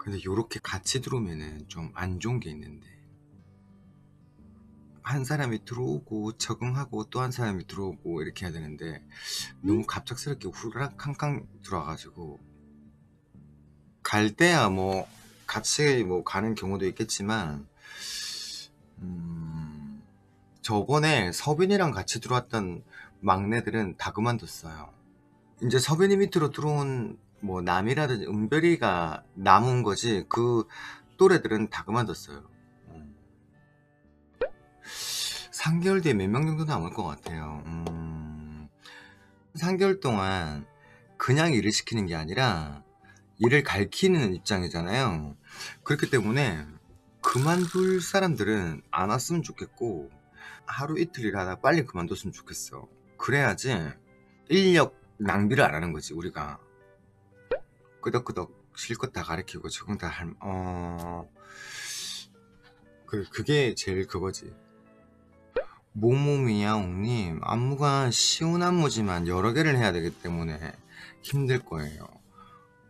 근데 요렇게 같이 들어오면은 좀 안 좋은 게 있는데, 한 사람이 들어오고 적응하고 또 한 사람이 들어오고 이렇게 해야 되는데 너무 갑작스럽게 후루락 캉캉 들어와가지고, 갈 때야 뭐 같이 뭐 가는 경우도 있겠지만, 저번에 서빈이랑 같이 들어왔던 막내들은 다 그만뒀어요. 이제 서빈이 밑으로 들어온 뭐 남이라든지 은별이가 남은 거지, 그 또래들은 다 그만뒀어요. 3개월 뒤에 몇 명 정도 남을 것 같아요. 3개월 동안 그냥 일을 시키는 게 아니라 일을 가르치는 입장이잖아요. 그렇기 때문에 그만둘 사람들은 안 왔으면 좋겠고, 하루 이틀 일하다 빨리 그만뒀으면 좋겠어. 그래야지 인력 낭비를 안 하는 거지. 우리가 끄덕끄덕 실컷 다 가르치고 적응 다 할, 그게 제일 그거지. 모모미야옹님, 안무가 쉬운 안무지만 여러 개를 해야 되기 때문에 힘들 거예요.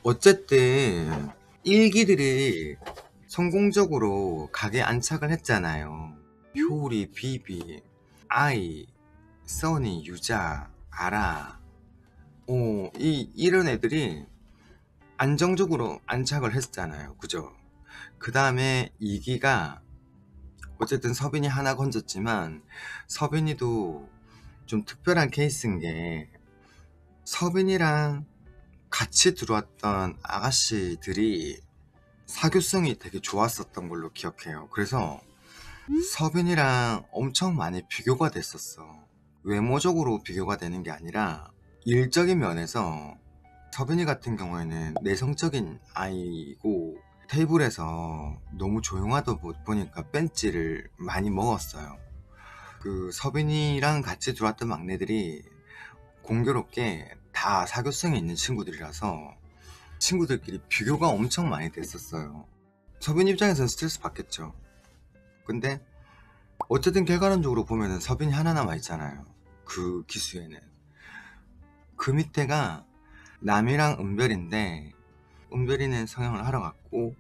어쨌든 일기들이 성공적으로 가게 안착을 했잖아요. 효리, 비비, 아이, 써니, 유자, 아라, 이런 애들이 안정적으로 안착을 했잖아요. 그죠? 그 다음에 이기가 어쨌든 서빈이 하나 건졌지만, 서빈이도 좀 특별한 케이스인 게, 서빈이랑 같이 들어왔던 아가씨들이 사교성이 되게 좋았었던 걸로 기억해요. 그래서 서빈이랑 엄청 많이 비교가 됐었어. 외모적으로 비교가 되는 게 아니라 일적인 면에서, 서빈이 같은 경우에는 내성적인 아이고 테이블에서 너무 조용하다 보니까 뺀찌를 많이 먹었어요. 그 서빈이랑 같이 들어왔던 막내들이 공교롭게 다 사교성이 있는 친구들이라서 친구들끼리 비교가 엄청 많이 됐었어요. 서빈 입장에서는 스트레스 받겠죠. 근데 어쨌든 결과론적으로 보면은 서빈이 하나 남아 있잖아요. 그 기수에는. 그 밑에가 남이랑 은별인데, 은별이는 성형을 하러 갔고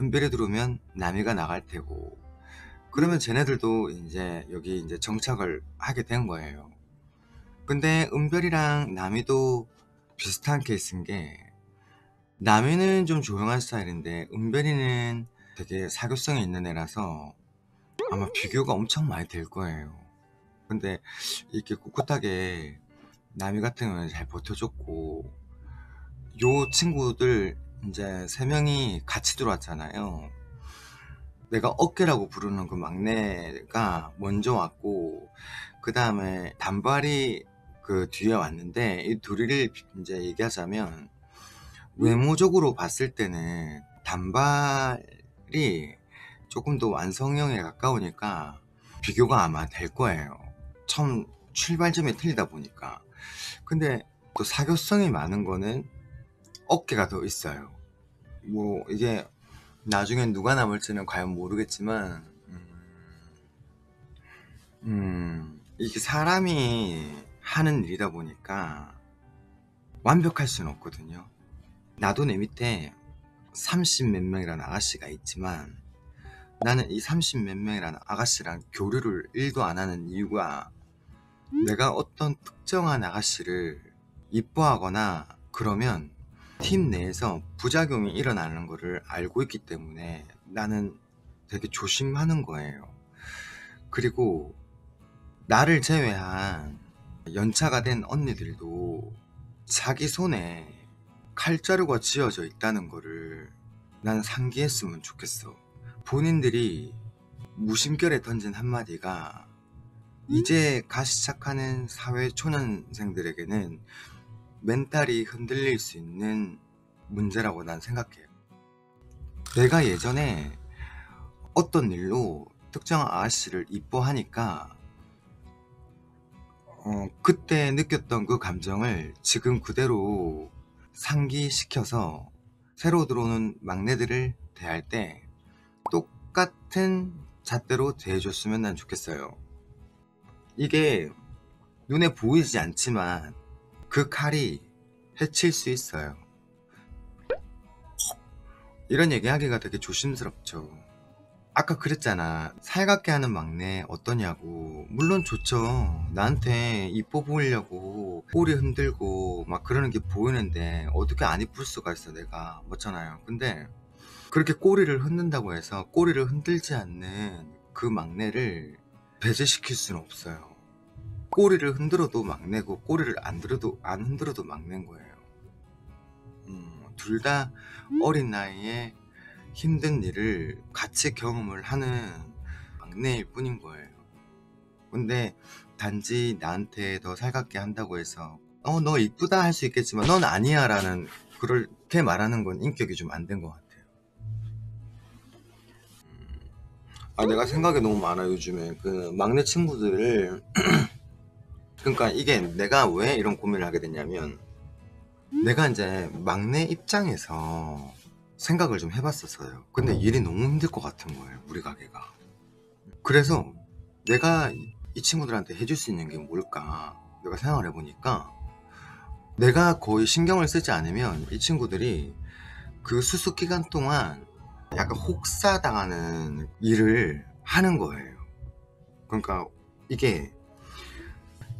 은별이 들어오면 남이가 나갈 테고, 그러면 쟤네들도 이제 여기 이제 정착을 하게 된 거예요. 근데 은별이랑 남이도 비슷한 케이스인 게, 남이는 좀 조용한 스타일인데 은별이는 되게 사교성이 있는 애라서 아마 비교가 엄청 많이 될 거예요. 근데 이렇게 꿋꿋하게 남이 같은 경우는 잘 버텨줬고, 요 친구들 이제 3명이 같이 들어왔잖아요. 내가 어깨라고 부르는 그 막내가 먼저 왔고, 그 다음에 단발이 그 뒤에 왔는데, 이 둘이를 이제 얘기하자면, 외모적으로 봤을 때는 단발이 조금 더 완성형에 가까우니까 비교가 아마 될 거예요. 처음 출발점이 틀리다 보니까. 근데 또 사교성이 많은 거는 어깨가 더 있어요. 뭐 이게 나중엔 누가 남을지는 과연 모르겠지만, 이게 사람이 하는 일이다 보니까 완벽할 수는 없거든요. 나도 내 밑에 30 몇 명이라는 아가씨가 있지만, 나는 이 30 몇 명이라는 아가씨랑 교류를 1도 안 하는 이유가, 내가 어떤 특정한 아가씨를 이뻐하거나 그러면 팀 내에서 부작용이 일어나는 거를 알고 있기 때문에 나는 되게 조심하는 거예요. 그리고 나를 제외한 연차가 된 언니들도 자기 손에 칼자루가 쥐어져 있다는 거를 나는 상기했으면 좋겠어. 본인들이 무심결에 던진 한마디가 이제 가 시작하는 사회 초년생들에게는 멘탈이 흔들릴 수 있는 문제라고 난 생각해요. 내가 예전에 어떤 일로 특정한 아저씨를 이뻐하니까 그때 느꼈던 그 감정을 지금 그대로 상기시켜서 새로 들어오는 막내들을 대할 때 똑같은 잣대로 대해줬으면 난 좋겠어요. 이게 눈에 보이지 않지만 그 칼이 해칠 수 있어요. 이런 얘기하기가 되게 조심스럽죠. 아까 그랬잖아. 살갑게 하는 막내 어떠냐고. 물론 좋죠. 나한테 이뻐 보이려고 꼬리 흔들고 막 그러는 게 보이는데 어떻게 안 이쁠 수가 있어, 내가. 맞잖아요. 근데 그렇게 꼬리를 흔든다고 해서 꼬리를 흔들지 않는 그 막내를 배제시킬 수는 없어요. 꼬리를 흔들어도 막내고 꼬리를 안 흔들어도 막내인 거예요. 둘 다 어린 나이에 힘든 일을 같이 경험을 하는 막내일 뿐인 거예요. 근데 단지 나한테 더 살갑게 한다고 해서 너 이쁘다 할 수 있겠지만 넌 아니야 라는, 그렇게 말하는 건 인격이 좀 안 된 것 같아요. 내가 생각이 너무 많아 요즘에. 그 막내 친구들을 그러니까 이게 내가 왜 이런 고민을 하게 됐냐면, 내가 이제 막내 입장에서 생각을 좀 해봤었어요. 근데 일이 너무 힘들 것 같은 거예요, 우리 가게가. 그래서 내가 이 친구들한테 해줄 수 있는 게 뭘까 내가 생각을 해보니까, 내가 거의 신경을 쓰지 않으면 이 친구들이 그 수습 기간 동안 약간 혹사당하는 일을 하는 거예요. 그러니까 이게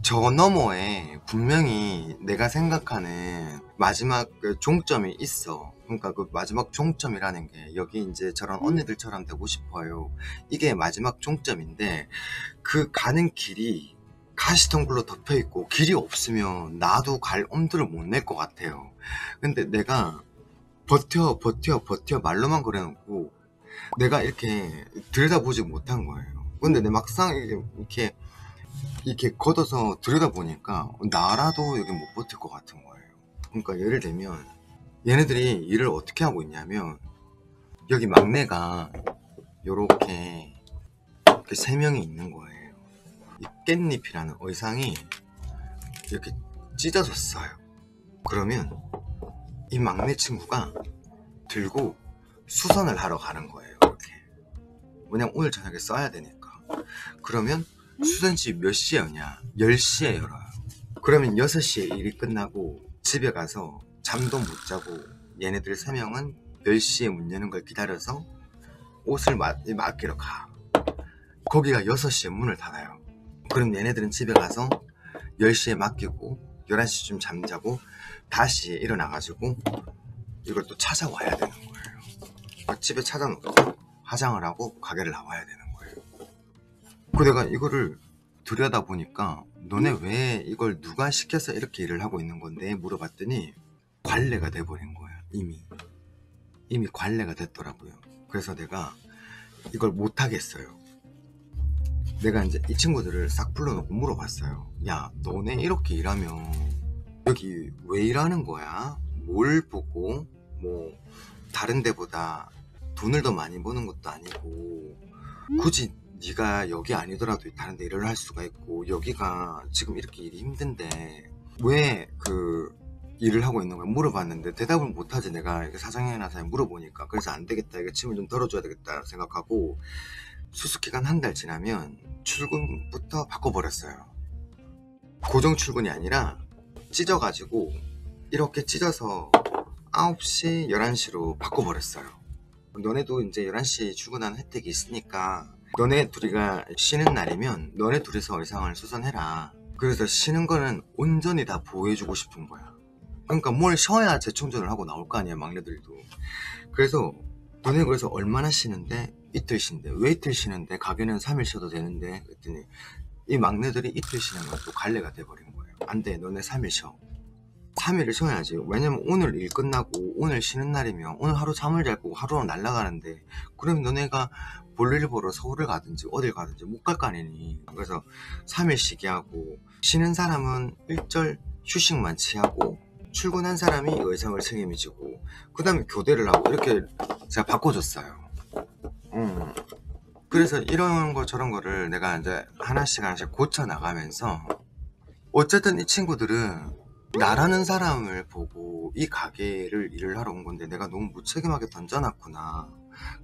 저 너머에 분명히 내가 생각하는 마지막 그 종점이 있어. 그러니까 그 마지막 종점이라는 게, 여기 이제 저런 언니들처럼 되고 싶어요, 이게 마지막 종점인데, 그 가는 길이 가시덩굴로 덮여 있고 길이 없으면 나도 갈 엄두를 못 낼 것 같아요. 근데 내가 버텨 말로만 그래놓고 내가 이렇게 들여다보지 못한 거예요. 근데 내 막상 이렇게 걷어서 들여다보니까 나라도 여기 못 버틸 것 같은 거예요. 그러니까 예를 들면 얘네들이 일을 어떻게 하고 있냐면, 여기 막내가 요렇게 이렇게 3명이 있는 거예요. 이 깻잎이라는 의상이 이렇게 찢어졌어요. 그러면 이 막내 친구가 들고 수선을 하러 가는 거예요. 이렇게. 왜냐면 오늘 저녁에 써야 되니까. 그러면 수선집 몇 시에 오냐? 10시에 열어요. 그러면 6시에 일이 끝나고 집에 가서 잠도 못 자고 얘네들 3명은 10시에 문 여는 걸 기다려서 옷을 맡기러 가. 거기가 6시에 문을 닫아요. 그럼 얘네들은 집에 가서 10시에 맡기고 11시쯤 잠자고 다시 일어나가지고 이걸 또 찾아와야 되는 거예요. 집에 찾아놓고 화장을 하고 가게를 나와야 되는 거예요. 그 내가 이거를 들여다보니까, 너네 왜 이걸 누가 시켜서 이렇게 일을 하고 있는 건데 물어봤더니 관례가 돼버린 거야. 이미 관례가 됐더라고요. 그래서 내가 이걸 못하겠어요. 내가 이제 이 친구들을 싹 불러놓고 물어봤어요. 야, 너네 이렇게 일하면 여기 왜 일하는 거야? 뭘 보고? 뭐 다른 데보다 돈을 더 많이 버는 것도 아니고 굳이 네가 여기 아니더라도 다른 데 일을 할 수가 있고, 여기가 지금 이렇게 일이 힘든데 왜 그 일을 하고 있는 거야? 물어봤는데 대답을 못하지. 내가 사장님이나 물어보니까. 그래서 안 되겠다, 이거 짐을 좀 덜어줘야 되겠다 생각하고 수습기간 한 달 지나면 출근부터 바꿔버렸어요. 고정 출근이 아니라 찢어가지고 이렇게 찢어서 9시, 11시로 바꿔버렸어요. 너네도 이제 11시 출근하는 혜택이 있으니까 너네 둘이가 쉬는 날이면 너네 둘이서 의상을 수선해라. 그래서 쉬는 거는 온전히 다 보호해주고 싶은 거야. 그러니까 뭘 쉬어야 재충전을 하고 나올 거 아니야, 막내들도. 그래서 너네 그래서 얼마나 쉬는데? 이틀 쉰대. 왜 이틀 쉬는데? 가게는 3일 쉬어도 되는데? 그랬더니 이 막내들이 이틀 쉬는 건 또 관례가 돼버린 거예요. 안 돼, 너네 3일 쉬어. 3일을 쉬어야지. 왜냐면 오늘 일 끝나고 오늘 쉬는 날이면 오늘 하루 잠을 잘 거고 하루는 날아가는데, 그러면 너네가 볼일 보러 서울을 가든지 어딜 가든지 못 갈 거 아니니. 그래서 3일 쉬게 하고, 쉬는 사람은 일절 휴식만 취하고 출근한 사람이 의상을 책임지고 그 다음에 교대를 하고 이렇게 제가 바꿔줬어요. 그래서 이런 거 저런 거를 내가 이제 하나씩 고쳐 나가면서, 어쨌든 이 친구들은 나라는 사람을 보고 이 가게를 일을 하러 온 건데 내가 너무 무책임하게 던져놨구나.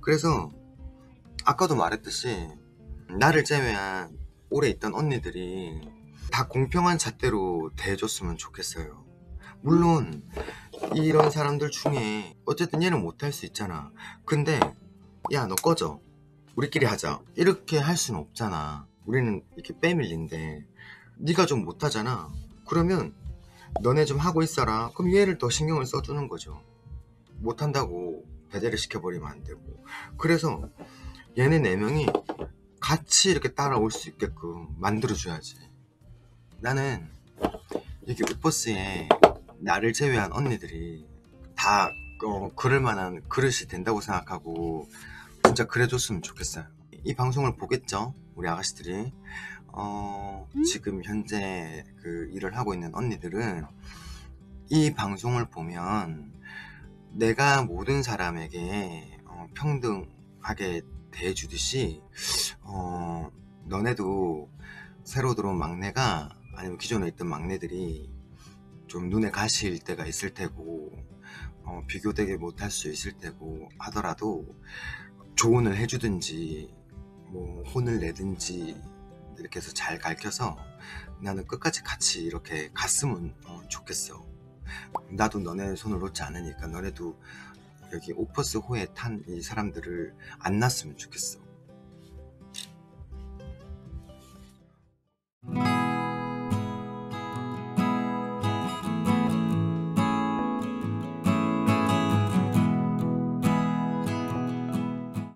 그래서 아까도 말했듯이 나를 제외한 오래 있던 언니들이 다 공평한 잣대로 대해줬으면 좋겠어요. 물론 이런 사람들 중에 어쨌든 얘는 못할 수 있잖아. 근데 야, 너 꺼져, 우리끼리 하자, 이렇게 할 수는 없잖아. 우리는 이렇게 빼밀린데 네가 좀 못하잖아. 그러면 너네 좀 하고 있어라. 그럼 얘를 더 신경을 써주는 거죠. 못한다고 배제를 시켜버리면 안 되고. 그래서 얘네 4명이 같이 이렇게 따라올 수 있게끔 만들어줘야지. 나는 여기 오퍼스에 나를 제외한 언니들이 다 그럴 만한 그릇이 된다고 생각하고 진짜 그래줬으면 좋겠어요. 이 방송을 보겠죠, 우리 아가씨들이. 지금 현재 그 일을 하고 있는 언니들은 이 방송을 보면 내가 모든 사람에게 평등하게 대해주듯이 너네도 새로 들어온 막내가 아니면 기존에 있던 막내들이 좀 눈에 가시일 때가 있을 테고 비교되게 못할 수 있을 테고 하더라도 조언을 해주든지 뭐 혼을 내든지 이렇게 해서 잘 가르쳐서 나는 끝까지 같이 이렇게 갔으면 좋겠어. 나도 너네 손을 놓지 않으니까 너네도 여기 오퍼스 호에 탄 이 사람들을 안 놨으면 좋겠어.